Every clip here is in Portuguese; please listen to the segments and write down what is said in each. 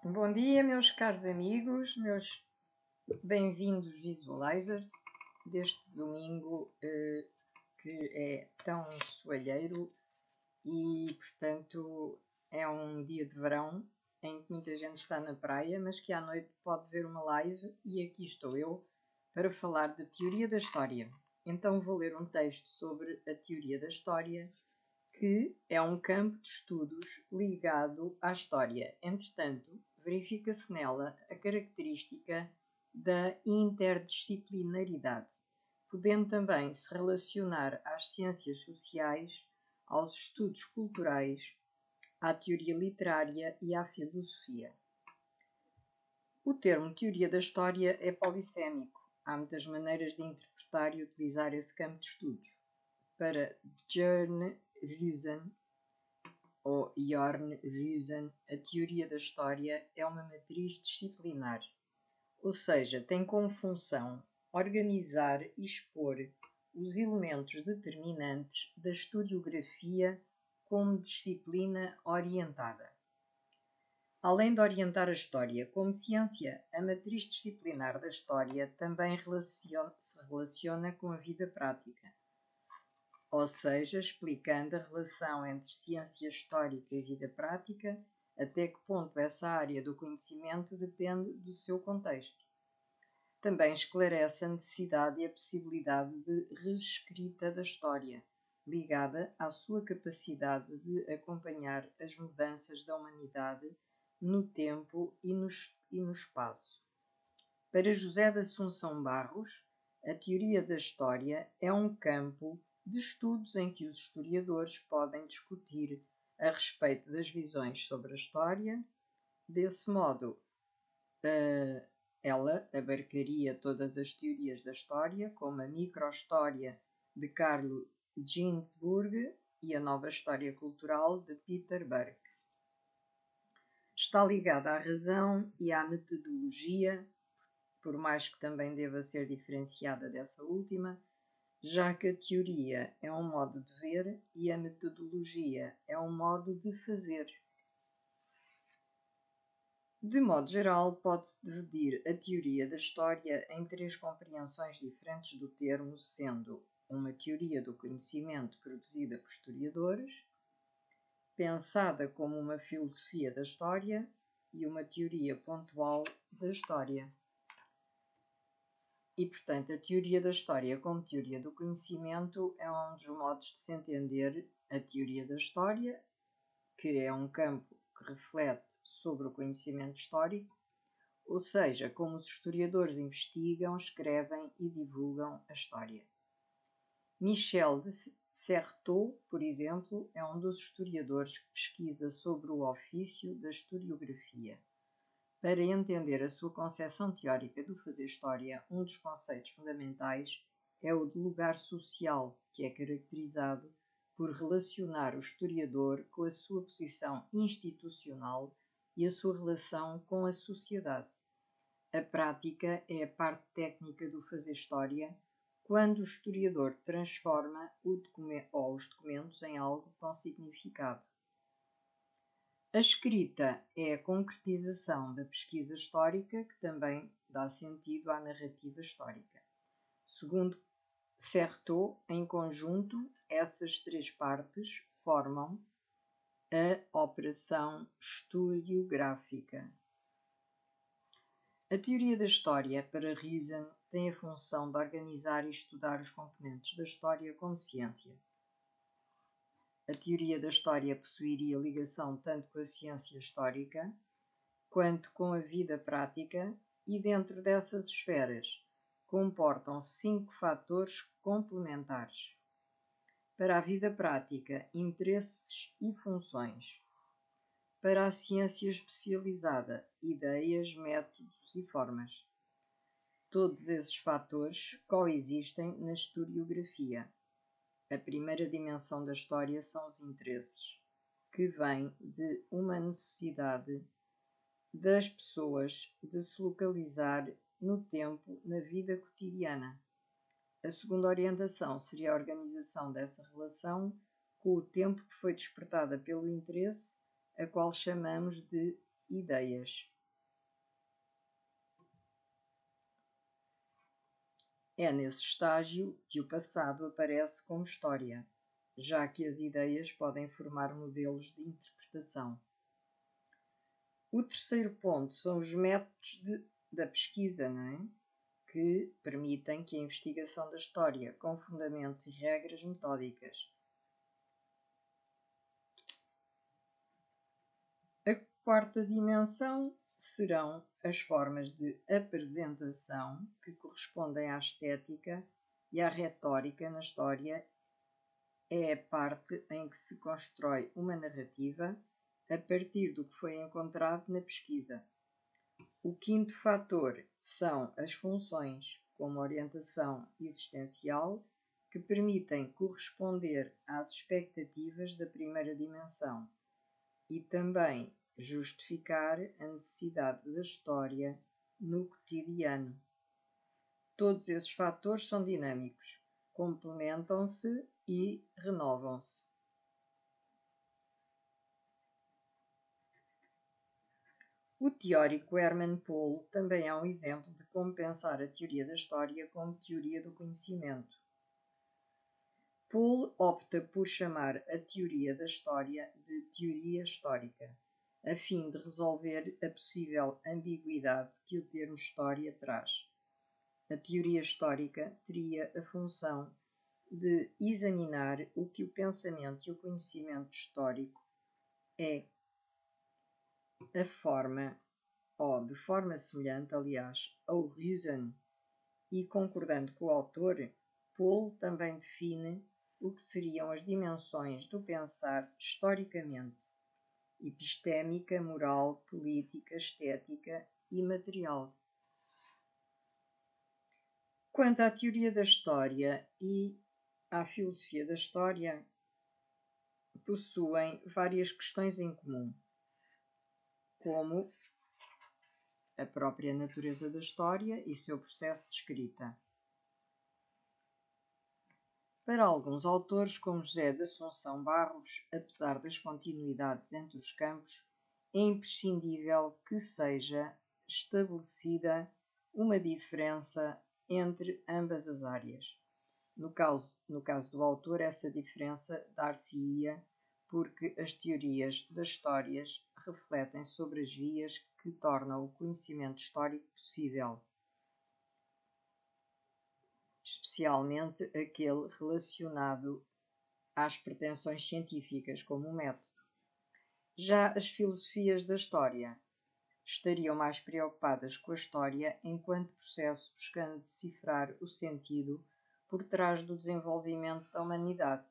Bom dia, meus caros amigos, meus bem-vindos visualizers deste domingo que é tão soalheiro e, portanto, é um dia de verão em que muita gente está na praia, mas que à noite pode ver uma live e aqui estou eu para falar de teoria da história. Então vou ler um texto sobre a teoria da história, que é um campo de estudos ligado à história. Entretanto, verifica-se nela a característica da interdisciplinaridade, podendo também se relacionar às ciências sociais, aos estudos culturais, à teoria literária e à filosofia. O termo teoria da história é polissémico. Há muitas maneiras de interpretar e utilizar esse campo de estudos. Para Björn Rüsen, ou Jorn Rüsen, a teoria da história é uma matriz disciplinar, ou seja, tem como função organizar e expor os elementos determinantes da historiografia como disciplina orientada. Além de orientar a história como ciência, a matriz disciplinar da história também se relaciona com a vida prática, ou seja, explicando a relação entre ciência histórica e vida prática, até que ponto essa área do conhecimento depende do seu contexto. Também esclarece a necessidade e a possibilidade de reescrita da história, ligada à sua capacidade de acompanhar as mudanças da humanidade no tempo e no espaço. Para José de Assunção Barros, a teoria da história é um campo de estudos em que os historiadores podem discutir a respeito das visões sobre a história. Desse modo, ela abarcaria todas as teorias da história, como a microhistória de Carlo Ginzburg e a nova história cultural de Peter Burke. Está ligada à razão e à metodologia, por mais que também deva ser diferenciada dessa última, já que a teoria é um modo de ver e a metodologia é um modo de fazer. De modo geral, pode-se dividir a teoria da história em três compreensões diferentes do termo, sendo uma teoria do conhecimento produzida por historiadores, pensada como uma filosofia da história e uma teoria pontual da história. E, portanto, a teoria da história como teoria do conhecimento é um dos modos de se entender a teoria da história, que é um campo que reflete sobre o conhecimento histórico, ou seja, como os historiadores investigam, escrevem e divulgam a história. Michel de Certeau, por exemplo, é um dos historiadores que pesquisa sobre o ofício da historiografia. Para entender a sua concepção teórica do fazer história, um dos conceitos fundamentais é o de lugar social, que é caracterizado por relacionar o historiador com a sua posição institucional e a sua relação com a sociedade. A prática é a parte técnica do fazer história, quando o historiador transforma os documentos em algo com significado. A escrita é a concretização da pesquisa histórica, que também dá sentido à narrativa histórica. Segundo Certeau, em conjunto, essas três partes formam a operação historiográfica. A teoria da história, para Rüsen, tem a função de organizar e estudar os componentes da história como ciência. A teoria da história possuiria ligação tanto com a ciência histórica quanto com a vida prática, e dentro dessas esferas comportam-se 5 fatores complementares. Para a vida prática, interesses e funções. Para a ciência especializada, ideias, métodos e formas. Todos esses fatores coexistem na historiografia. A primeira dimensão da história são os interesses, que vêm de uma necessidade das pessoas de se localizar no tempo, na vida cotidiana. A segunda orientação seria a organização dessa relação com o tempo, que foi despertada pelo interesse, a qual chamamos de ideias. É nesse estágio que o passado aparece como história, já que as ideias podem formar modelos de interpretação. O terceiro ponto são os métodos da pesquisa, que permitem que a investigação da história, com fundamentos e regras metódicas. A quarta dimensão serão as formas de apresentação que correspondem à estética e à retórica na história. É a parte em que se constrói uma narrativa a partir do que foi encontrado na pesquisa. O quinto fator são as funções, como orientação existencial, que permitem corresponder às expectativas da primeira dimensão e também justificar a necessidade da história no cotidiano. Todos esses fatores são dinâmicos, complementam-se e renovam-se. O teórico Hermann Pohl também é um exemplo de como pensar a teoria da história como teoria do conhecimento. Pohl opta por chamar a teoria da história de teoria histórica, a fim de resolver a possível ambiguidade que o termo história traz. A teoria histórica teria a função de examinar o que o pensamento e o conhecimento histórico é de forma semelhante, aliás, ao Reason, e concordando com o autor, Pohl também define o que seriam as dimensões do pensar historicamente: epistémica, moral, política, estética e material. Quanto à teoria da história e à filosofia da história, possuem várias questões em comum, como a própria natureza da história e seu processo de escrita. Para alguns autores, como José de Assunção Barros, apesar das continuidades entre os campos, é imprescindível que seja estabelecida uma diferença entre ambas as áreas. No caso do autor, essa diferença dar-se-ia porque as teorias das histórias refletem sobre as vias que tornam o conhecimento histórico possível, especialmente aquele relacionado às pretensões científicas, como o método. Já as filosofias da história estariam mais preocupadas com a história enquanto processo, buscando decifrar o sentido por trás do desenvolvimento da humanidade.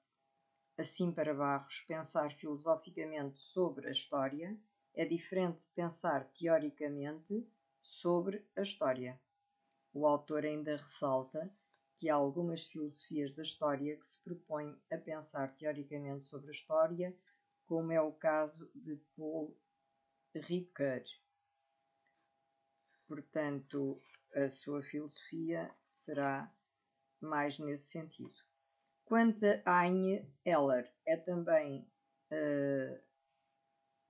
Assim, para Barros, pensar filosoficamente sobre a história é diferente de pensar teoricamente sobre a história. O autor ainda ressalta que há algumas filosofias da história que se propõem a pensar teoricamente sobre a história, como é o caso de Paul Ricoeur. Portanto, a sua filosofia será mais nesse sentido. Quanto a Heinz Heller, é também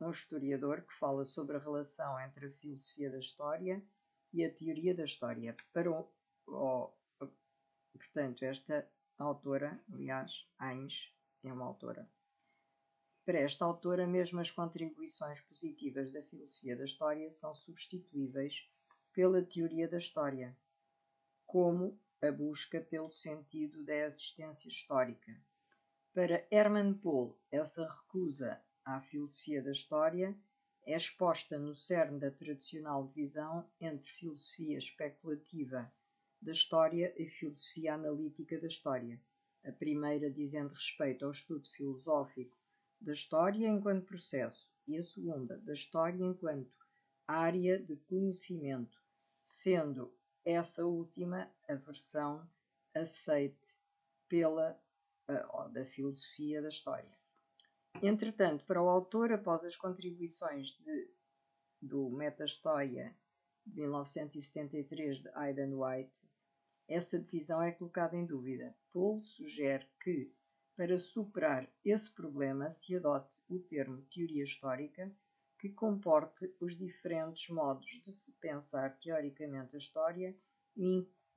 um historiador que fala sobre a relação entre a filosofia da história e a teoria da história. Portanto, esta autora, aliás, Heinz é uma autora. Para esta autora, mesmo as contribuições positivas da filosofia da história são substituíveis pela teoria da história, como a busca pelo sentido da existência histórica. Para Hermann Pohl, essa recusa à filosofia da história é exposta no cerne da tradicional divisão entre filosofia especulativa da história e filosofia analítica da história, a primeira dizendo respeito ao estudo filosófico da história enquanto processo e a segunda da história enquanto área de conhecimento, sendo essa última a versão aceite da filosofia da história. Entretanto, para o autor, após as contribuições do Metahistória de 1973 de Aidan White, essa divisão é colocada em dúvida. Pohl sugere que, para superar esse problema, se adote o termo teoria histórica, que comporte os diferentes modos de se pensar teoricamente a história,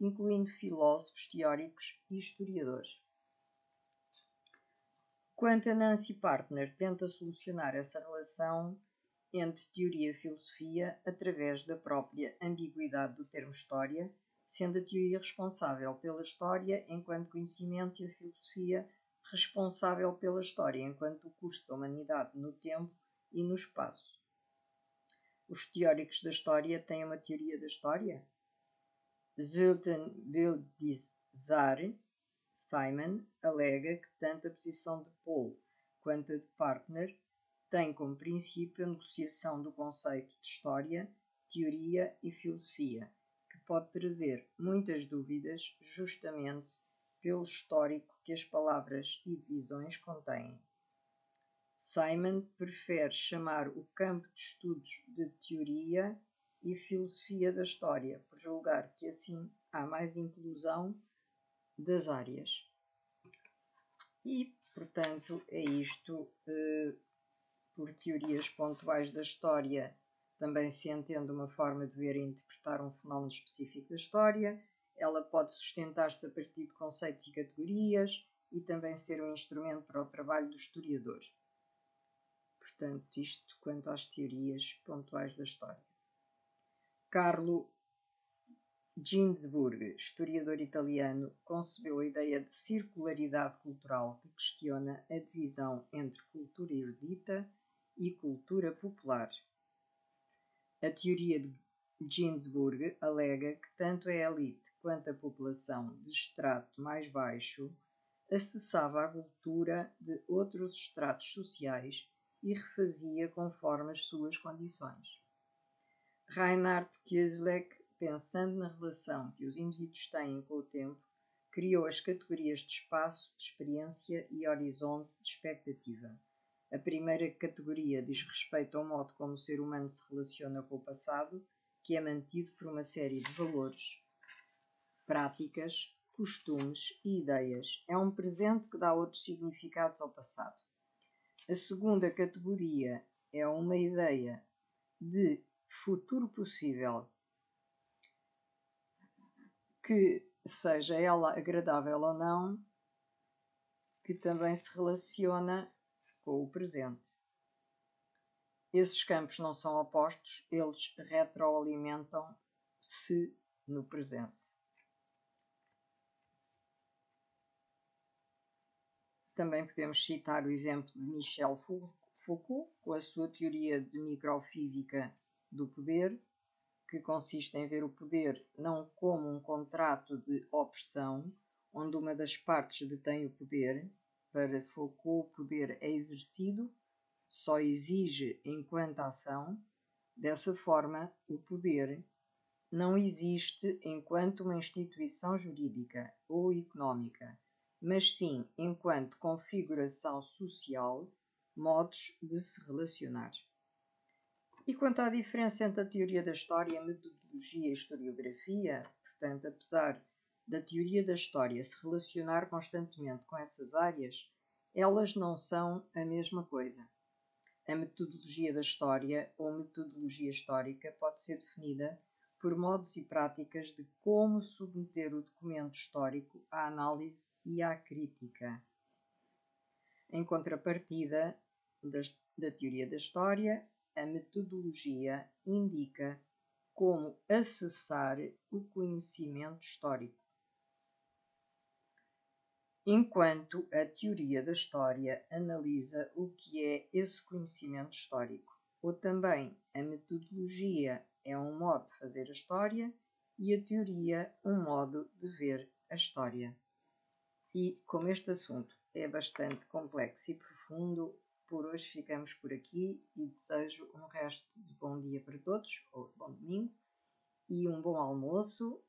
incluindo filósofos, teóricos e historiadores. Quanto a Nancy Partner, tenta solucionar essa relação entre teoria e filosofia através da própria ambiguidade do termo história, sendo a teoria responsável pela história enquanto conhecimento e a filosofia responsável pela história enquanto o curso da humanidade no tempo e no espaço. Os teóricos da história têm uma teoria da história? Zultan Bildizar Simon alega que tanto a posição de Paul quanto a de Partner têm como princípio a negociação do conceito de história, teoria e filosofia, que pode trazer muitas dúvidas justamente pelo histórico que as palavras e divisões contêm. Simon prefere chamar o campo de estudos de teoria e filosofia da história, por julgar que assim há mais inclusão das áreas. E, portanto, é isto. Por teorias pontuais da história também se entende uma forma de ver e interpretar um fenómeno específico da história. Ela pode sustentar-se a partir de conceitos e categorias e também ser um instrumento para o trabalho do historiador. Portanto, isto quanto às teorias pontuais da história. Carlo Ginzburg, historiador italiano, concebeu a ideia de circularidade cultural que questiona a divisão entre cultura erudita e cultura popular. A teoria de Ginzburg alega que tanto a elite quanto a população de extrato mais baixo acessava a cultura de outros estratos sociais e refazia conforme as suas condições. Reinhard Kiesleck, pensando na relação que os indivíduos têm com o tempo, criou as categorias de espaço, de experiência e horizonte de expectativa. A primeira categoria diz respeito ao modo como o ser humano se relaciona com o passado, que é mantido por uma série de valores, práticas, costumes e ideias. É um presente que dá outros significados ao passado. A segunda categoria é uma ideia de futuro possível, que seja ela agradável ou não, que também se relaciona com o presente. Esses campos não são opostos, eles retroalimentam-se no presente. Também podemos citar o exemplo de Michel Foucault, com a sua teoria de microfísica do poder, que consiste em ver o poder não como um contrato de opressão, onde uma das partes detém o poder. Para Foucault, o poder é exercido, só exige enquanto ação. Dessa forma, o poder não existe enquanto uma instituição jurídica ou económica, mas sim enquanto configuração social, modos de se relacionar. E quanto à diferença entre a teoria da história, a metodologia e a historiografia, portanto, apesar da teoria da história se relacionar constantemente com essas áreas, elas não são a mesma coisa. A metodologia da história ou metodologia histórica pode ser definida por modos e práticas de como submeter o documento histórico à análise e à crítica. Em contrapartida da teoria da história, a metodologia indica como acessar o conhecimento histórico, enquanto a teoria da história analisa o que é esse conhecimento histórico. Ou também a metodologia é um modo de fazer a história e a teoria um modo de ver a história. E como este assunto é bastante complexo e profundo, por hoje ficamos por aqui e desejo um resto de bom dia para todos, ou bom domingo, e um bom almoço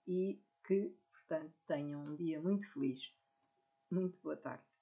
e que, portanto, tenham um dia muito feliz. Muito boa tarde.